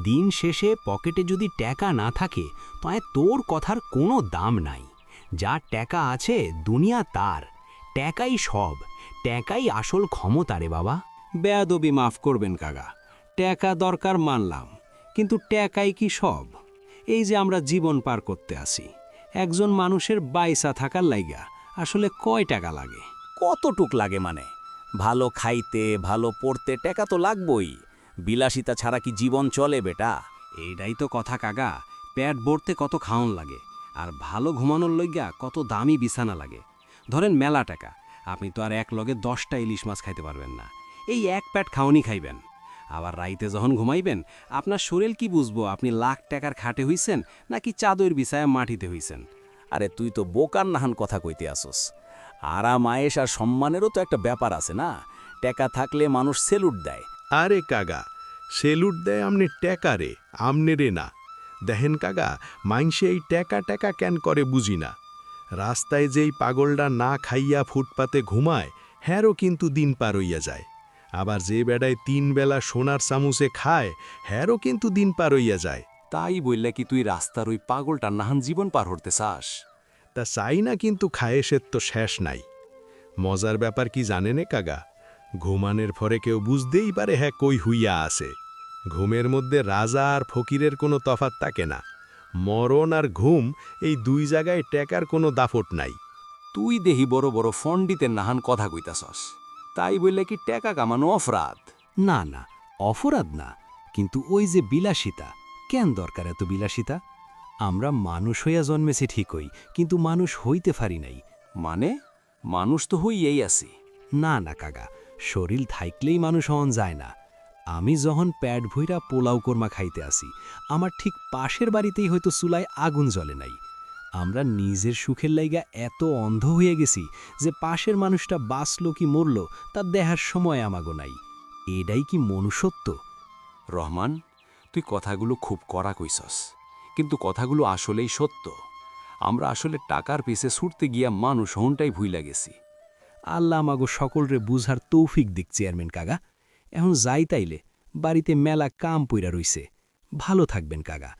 দিন শেষে পকেটে যদি টাকা না থাকে তয় তোর কথার কোনো দাম নাই। যা টাকা আছে দুনিয়া তার, টাকাই সব, টাকাই আসল ক্ষমতা রে বাবা। বেয়াদবি মাফ করবেন কাকা, টাকা দরকার মানলাম, কিন্তু টাকাই কি সব? এই যে আমরা জীবন পার করতে আসি, একজন মানুষের বাইসা থাকার লাইগা আসলে কয় টাকা লাগে? কতটুক লাগে মানে? ভালো খাইতে ভালো পড়তে টাকা তো লাগবই। বিলাসিতা ছাড়া কি জীবন চলে বেটা? এইটাই তো কথা কাকা, পেট ভরতে কত খাওন লাগে, আর ভালো ঘুমানোর লইগা কত দামি বিছানা লাগে। ধরেন মেলা টাকা, আপনি তো আর এক লগে 10টা ইলিশ মাছ খাইতে পারবেন না, এই এক প্যাট খাওয়ানি খাইবেন। আবার রাইতে যখন ঘুমাইবেন, আপনার শরীর কি বুঝবো আপনি লাখ টাকার খাটে হইছেন নাকি চাদর বিছায়া মাটিতে হইছেন? আরে তুই তো বোকার নাহান কথা কইতে আসস। আরাম আয়েশ আর সম্মানেরও তো একটা ব্যাপার আছে না? টাকা থাকলে মানুষ সেলুট দেয়। আরে কাগা, সেলুট দেয় আমনে ট্যাকা রে, আমনে রে না। দেখেন কাগা, মাইনসে এই ট্যাকা ট্যাকা কেন করে বুঝি না। রাস্তায় যেই পাগলটা না খাইয়া ফুটপাতে ঘুমায়, হ্যারও কিন্তু দিন পার হইয়া যায়। আবার যে বেড়ায় 3 বেলা সোনার চামুচে খায়, হ্যারও কিন্তু দিন পার হইয়া যায়। তাই বললে কি তুই রাস্তার ওই পাগলটা নাহান জীবন পার হতে চাস? তা চাই না, কিন্তু খায়েশের তো শেষ নাই। মজার ব্যাপার কি জানেনে কাগা? ঘুমানের ফরে কেউ বুঝতেই পারে হ্যাঁ কই হুইয়া আছে। ঘুমের মধ্যে রাজা আর ফকিরের কোনো তফাৎ থাকে না। মরণ আর ঘুম, এই 2 জায়গায় টেকার কোনো দাফট নাই। তুই দেহি বড় বড় ফন্ডিতে নাহান কথা কইতাছস, তাই বললে কি টাকা কামানো অপরাধ? না না, অপরাধ না, কিন্তু ওই যে বিলাসিতা, কেন দরকার এত বিলাসিতা? আমরা মানুষ হইয়া জন্মেছি ঠিকই, কিন্তু মানুষ হইতে পারি নাই। মানে মানুষ তো হইয়াই আছি। না না কাকা, শরীর থাইকলেই মানুষ হন যায় না। আমি যখন প্যাট ভইরা পোলাও কোরমা খাইতে আসি, আমার ঠিক পাশের বাড়িতেই হয়তো চুলায় আগুন জ্বলে নাই। আমরা নিজের সুখের লাইগা এত অন্ধ হয়ে গেছি যে পাশের মানুষটা বাঁচল কি মরল তার দেহার সময় আমাগো নাই। এটাই কি মনুষ্যত্ব? রহমান, তুই কথাগুলো খুব কড়া কইছস, কিন্তু কথাগুলো আসলেই সত্য। আমরা আসলে টাকার পিছে ছুটতে গিয়া মানুষ হনটাই ভুইলা গেছি। আল্লাহ আমাগো সকলরে বুঝার তৌফিক দিক চেয়ারম্যান কাগা। এখন যাই তাইলে, বাড়িতে মেলা কাম পইরা রইছে। ভালো থাকবেন কাগা।